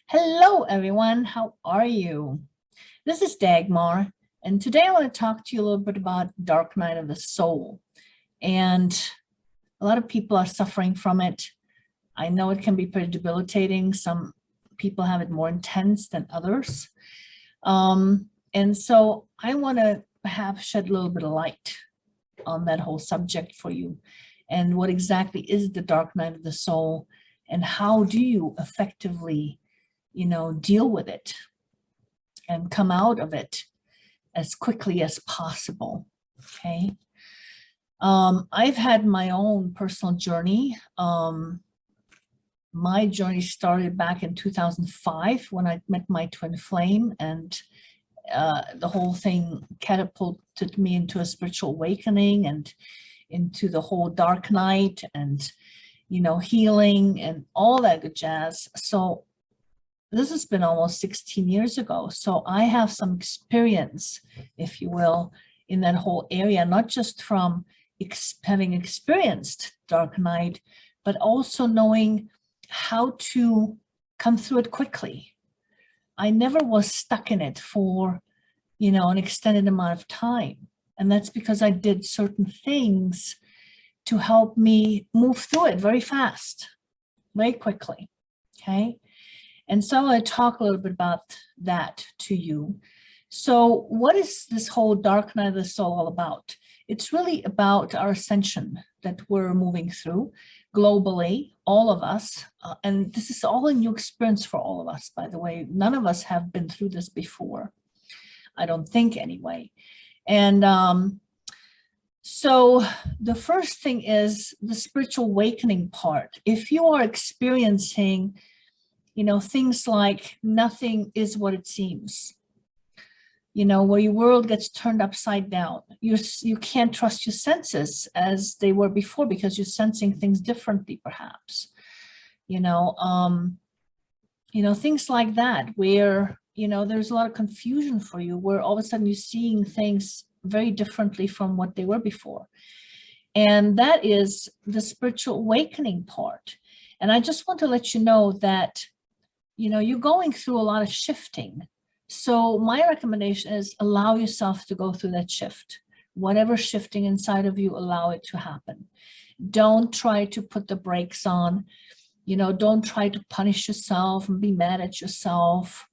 Hello, everyone. How are you? This is Dagmar, and today I want to talk to you a little bit about dark night of the soul. And a lot of people are suffering from it. I know it can be pretty debilitating. Some people have it more intense than others. And so I want to perhaps shed a little bit of light on that whole subject for you. And what exactly is the dark night of the soul, and how do you effectively deal with it and come out of it as quickly as possible. Okay. I've had my own personal journey. My journey started back in 2005 when I met my twin flame, and the whole thing catapulted me into a spiritual awakening and into the whole dark night and, healing and all that good jazz. So this has been almost 16 years ago. So I have some experience, if you will, in that whole area, not just from having experienced dark night, but also knowing how to come through it quickly. I never was stuck in it for, an extended amount of time. And that's because I did certain things to help me move through it very fast, very quickly. Okay. And so I want to talk a little bit about that to you. So what is this whole dark night of the soul all about? It's really about our ascension that we're moving through globally, all of us. And this is all a new experience for all of us, by the way. None of us have been through this before. I don't think anyway. And so the first thing is the spiritual awakening part. If you are experiencing things like nothing is what it seems, where your world gets turned upside down. You can't trust your senses as they were before because you're sensing things differently, perhaps. Things like that, where, there's a lot of confusion for you, where all of a sudden you're seeing things very differently from what they were before. And that is the spiritual awakening part. And I just want to let you know that you're going through a lot of shifting. So my recommendation is allow yourself to go through that shift. Whatever shifting inside of you, allow it to happen. Don't try to put the brakes on. Don't try to punish yourself and be mad at yourself.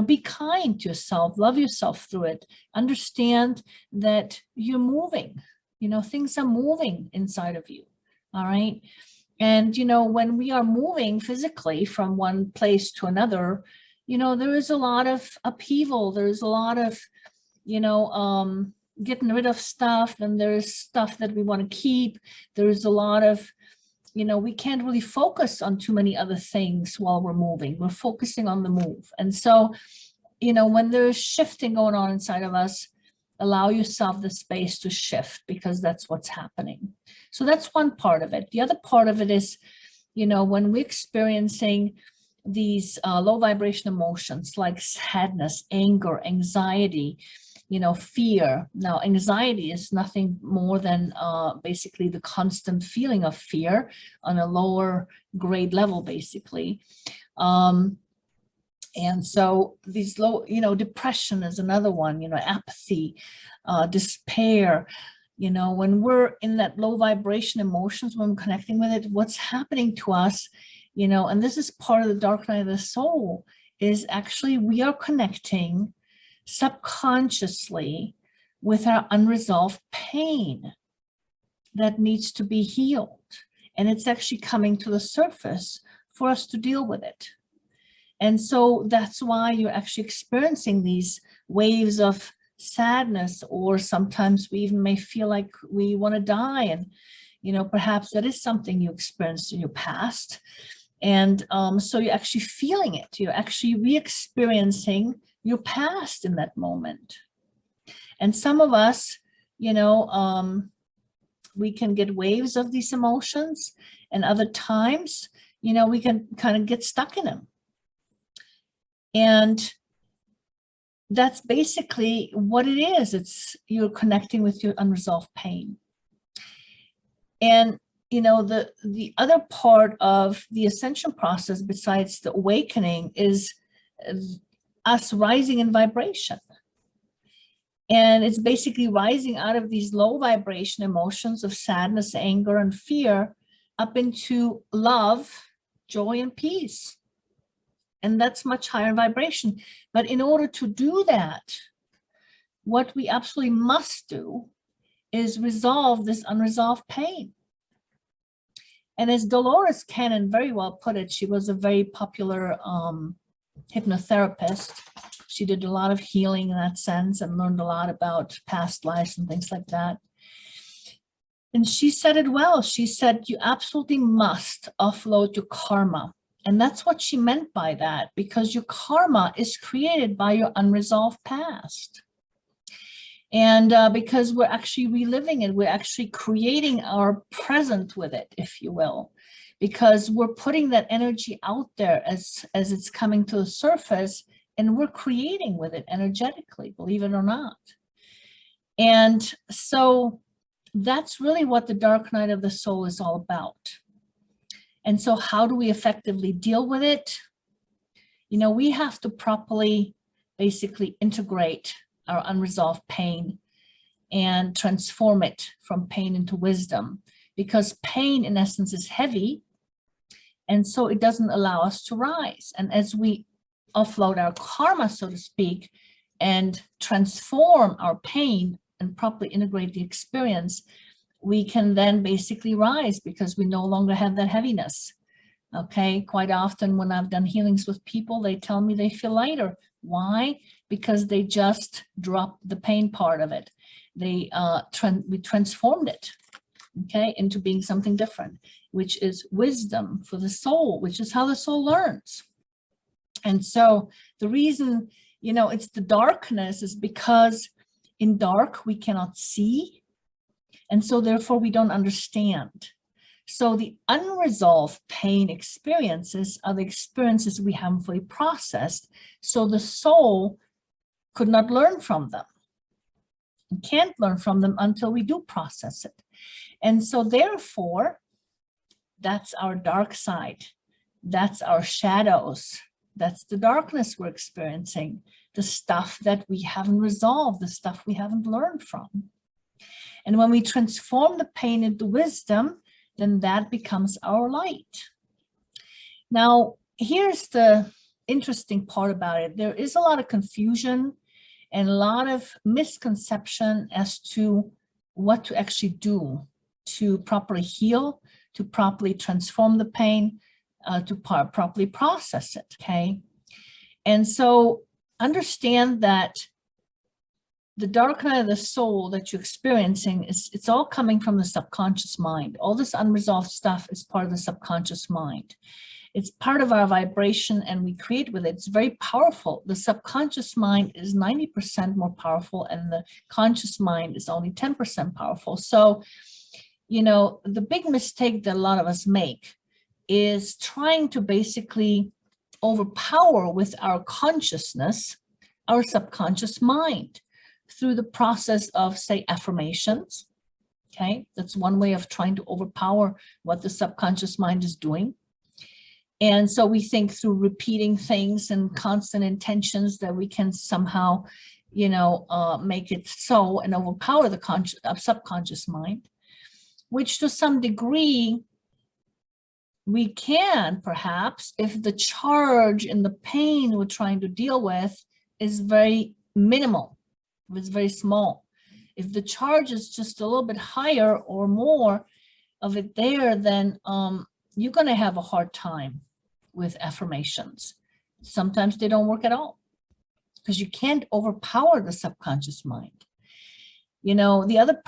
Be kind to yourself, love yourself through it. Understand that you're moving. Things are moving inside of you. All right. And, when we are moving physically from one place to another, there is a lot of upheaval. There's a lot of, getting rid of stuff, and there's stuff that we want to keep. There's a lot of, we can't really focus on too many other things while we're moving. We're focusing on the move. And so, when there's shifting going on inside of us, allow yourself the space to shift, because that's what's happening. So that's one part of it. The other part of it is, when we're experiencing these low vibration emotions like sadness, anger, anxiety, fear. Now, anxiety is nothing more than basically the constant feeling of fear on a lower grade level, basically. And so these low, depression is another one, apathy, despair, when we're in that low vibration emotions, when we're connecting with it, what's happening to us, and this is part of the dark night of the soul, is actually we are connecting subconsciously with our unresolved pain that needs to be healed. And it's actually coming to the surface for us to deal with it. And so that's why you're actually experiencing these waves of sadness, or sometimes we even may feel like we want to die. And, perhaps that is something you experienced in your past. And so you're actually feeling it. You're actually re-experiencing your past in that moment. And some of us, we can get waves of these emotions, and other times, we can kind of get stuck in them. And that's basically what it is. It's you're connecting with your unresolved pain. And the other part of the ascension process, besides the awakening, is us rising in vibration. And it's basically rising out of these low vibration emotions of sadness, anger, and fear up into love, joy, and peace. And that's much higher vibration. But in order to do that, what we absolutely must do is resolve this unresolved pain. And as Dolores Cannon very well put it, she was a very popular hypnotherapist. She did a lot of healing in that sense and learned a lot about past lives and things like that. And she said it well. She said, you absolutely must offload your karma. And that's what she meant by that, because your karma is created by your unresolved past. And because we're actually reliving it, we're actually creating our present with it, if you will, because we're putting that energy out there as it's coming to the surface, and we're creating with it energetically, believe it or not. And so that's really what the dark night of the soul is all about. And so how do we effectively deal with it? We have to properly basically integrate our unresolved pain and transform it from pain into wisdom, because pain in essence is heavy, and so it doesn't allow us to rise. And as we offload our karma, so to speak, and transform our pain and properly integrate the experience, we can then basically rise, because we no longer have that heaviness. Okay, quite often when I've done healings with people, they tell me they feel lighter. Why? Because they just dropped the pain part of it. We transformed it, okay, into being something different, which is wisdom for the soul, which is how the soul learns. And so the reason, it's the darkness is because in dark we cannot see, and so therefore we don't understand. So the unresolved pain experiences are the experiences we haven't fully processed, so the soul could not learn from them. We can't learn from them until we do process it. And so therefore, that's our dark side. That's our shadows. That's the darkness we're experiencing, the stuff that we haven't resolved, the stuff we haven't learned from. And when we transform the pain into wisdom, then that becomes our light. Now, here's the interesting part about it. There is a lot of confusion and a lot of misconception as to what to actually do to properly heal, to properly transform the pain, to properly process it, okay? And so understand that the dark night of the soul that you're experiencing, it's all coming from the subconscious mind. All this unresolved stuff is part of the subconscious mind. It's part of our vibration, and we create with it. It's very powerful. The subconscious mind is 90% more powerful, and the conscious mind is only 10% powerful. So, the big mistake that a lot of us make is trying to basically overpower with our consciousness our subconscious mind through the process of, say, affirmations. Okay, that's one way of trying to overpower what the subconscious mind is doing. And so we think through repeating things and constant intentions that we can somehow, make it so and overpower the subconscious mind, which to some degree we can perhaps if the charge and the pain we're trying to deal with is very minimal. It's very small. If the charge is just a little bit higher or more of it there, then you're going to have a hard time with affirmations. Sometimes they don't work at all because you can't overpower the subconscious mind. The other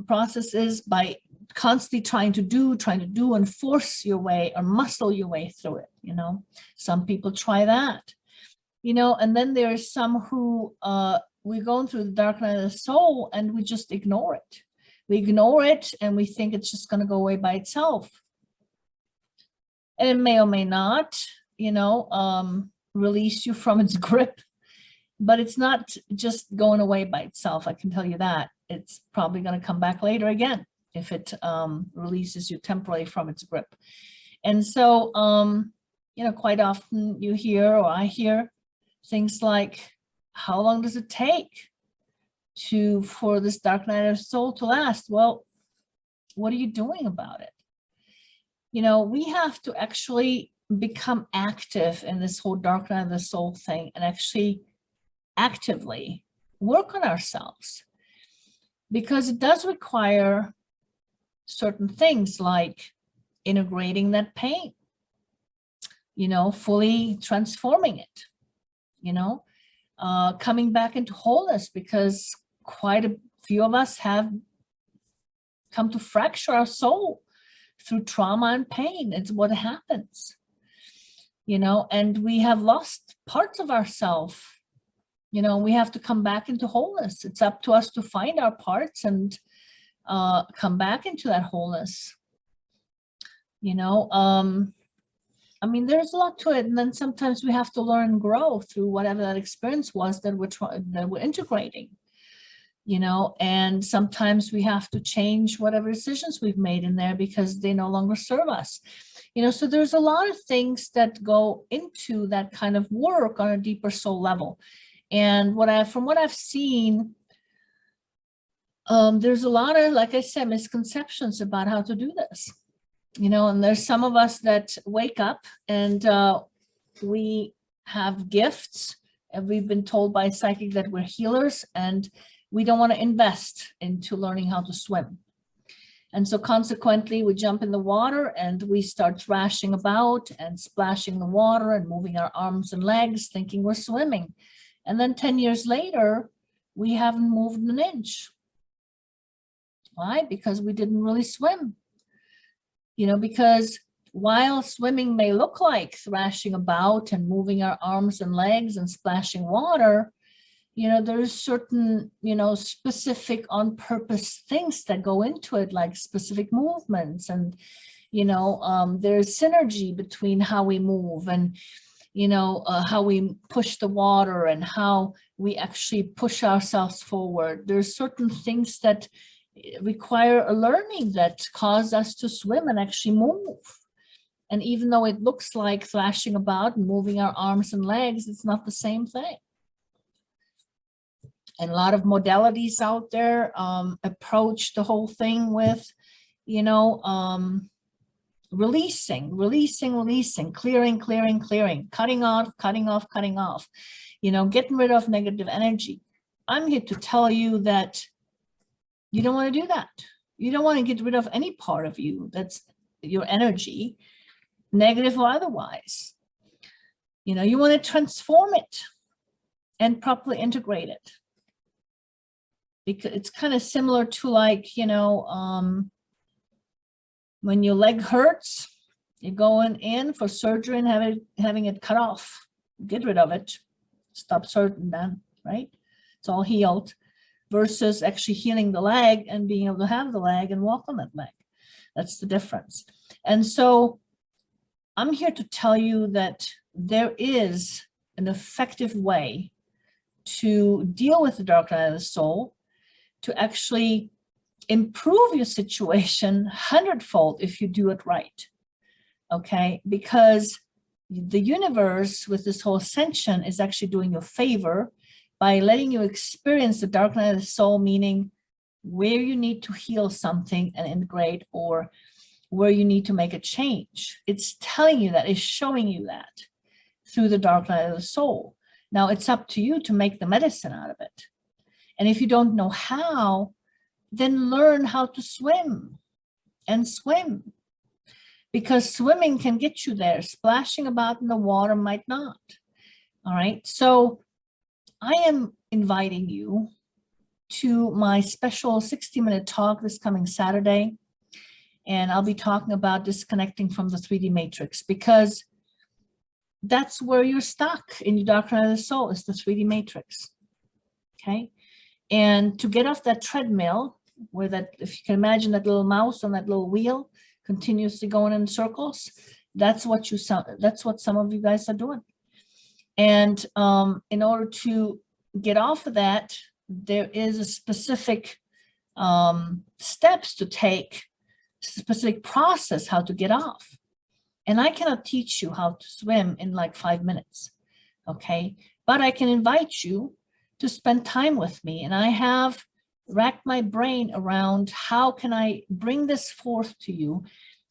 process is by constantly trying to do and force your way or muscle your way through it. Some people try that, and then there's some who we're going through the dark night of the soul and we just ignore it. We ignore it and we think it's just going to go away by itself. And it may or may not, release you from its grip, but it's not just going away by itself. I can tell you that. It's probably going to come back later again. if it releases you temporarily from its grip. And so, you know, quite often you hear, or I hear things like, how long does it take for this dark night of the soul to last? Well, what are you doing about it? You know, we have to actually become active in this whole dark night of the soul thing and actually actively work on ourselves, because it does require certain things like integrating that pain, you know, fully transforming it, you know, coming back into wholeness, because quite a few of us have come to fracture our soul through trauma and pain. It's what happens, you know, and we have lost parts of ourselves. You know, we have to come back into wholeness. It's up to us to find our parts and come back into that wholeness. You know, I mean, there's a lot to it. And then sometimes we have to learn and grow through whatever that experience was that we're integrating, you know, and sometimes we have to change whatever decisions we've made in there because they no longer serve us. You know, so there's a lot of things that go into that kind of work on a deeper soul level. And from what I've seen, there's a lot of, like I said, misconceptions about how to do this. You know, and there's some of us that wake up and we have gifts, and we've been told by a psychic that we're healers, and we don't want to invest into learning how to swim. And so consequently, we jump in the water and we start thrashing about and splashing the water and moving our arms and legs, thinking we're swimming. And then 10 years later, we haven't moved an inch. Why? Because we didn't really swim. You know, because while swimming may look like thrashing about and moving our arms and legs and splashing water, you know, there's certain, you know, specific on purpose things that go into it, like specific movements. And, you know, there's synergy between how we move and, you know, how we push the water and how we actually push ourselves forward. There's certain things that require a learning that cause us to swim and actually move. And even though it looks like thrashing about and moving our arms and legs, it's not the same thing. And a lot of modalities out there approach the whole thing with, you know, releasing, clearing, cutting off, you know, getting rid of negative energy. I'm here to tell you that you don't want to do that. You don't want to get rid of any part of you that's your energy, negative or otherwise. You know, you want to transform it and properly integrate it. Because it's kind of similar to, like, you know, when your leg hurts, you're going in for surgery and having it cut off. Get rid of it. Stop hurting then, right? It's all healed. Versus actually healing the leg and being able to have the leg and walk on that leg. That's the difference. And so I'm here to tell you that there is an effective way to deal with the dark night of the soul, to actually improve your situation 100-fold if you do it right. Okay, because the universe with this whole ascension is actually doing you a favor by letting you experience the dark night of the soul, meaning where you need to heal something and integrate, or where you need to make a change. It's telling you that, it's showing you that through the dark night of the soul. Now it's up to you to make the medicine out of it. And if you don't know how, then learn how to swim and swim. Because swimming can get you there. Splashing about in the water might not. All right. So I am inviting you to my special 60-minute talk this coming Saturday. And I'll be talking about disconnecting from the 3D matrix, because that's where you're stuck in your dark night of the soul, is the 3D matrix. Okay. And to get off that treadmill, where that, if you can imagine that little mouse on that little wheel continuously going in circles, that's what some of you guys are doing. And in order to get off of that, there is a specific steps to take, specific process how to get off. And I cannot teach you how to swim in like 5 minutes, okay? But I can invite you to spend time with me. And I have racked my brain around how can I bring this forth to you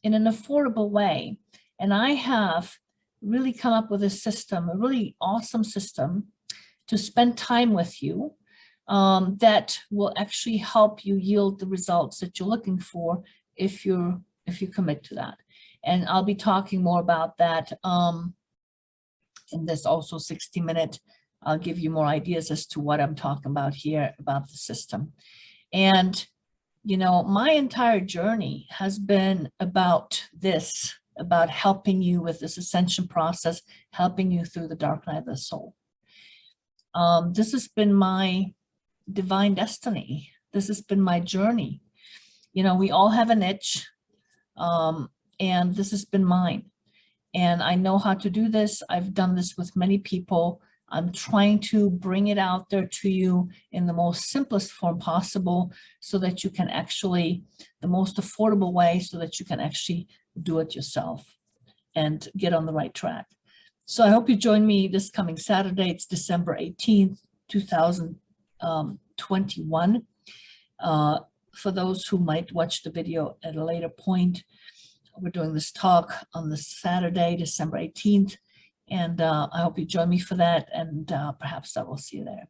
in an affordable way. And I have really come up with a system, a really awesome system to spend time with you that will actually help you yield the results that you're looking for if you commit to that. And I'll be talking more about that in this also 60-minute. I'll give you more ideas as to what I'm talking about here about the system. And, you know, my entire journey has been about this, about helping you with this ascension process, helping you through the dark night of the soul. This has been my divine destiny. This has been my journey. You know, we all have an itch, and this has been mine. And I know how to do this. I've done this with many people. I'm trying to bring it out there to you in the most simplest form possible so that you can actually, the most affordable way, so that you can actually do it yourself and get on the right track. So I hope you join me this coming Saturday. It's December 18th, 2021. For those who might watch the video at a later point, we're doing this talk on this Saturday, December 18th. And I hope you join me for that, and perhaps I will see you there.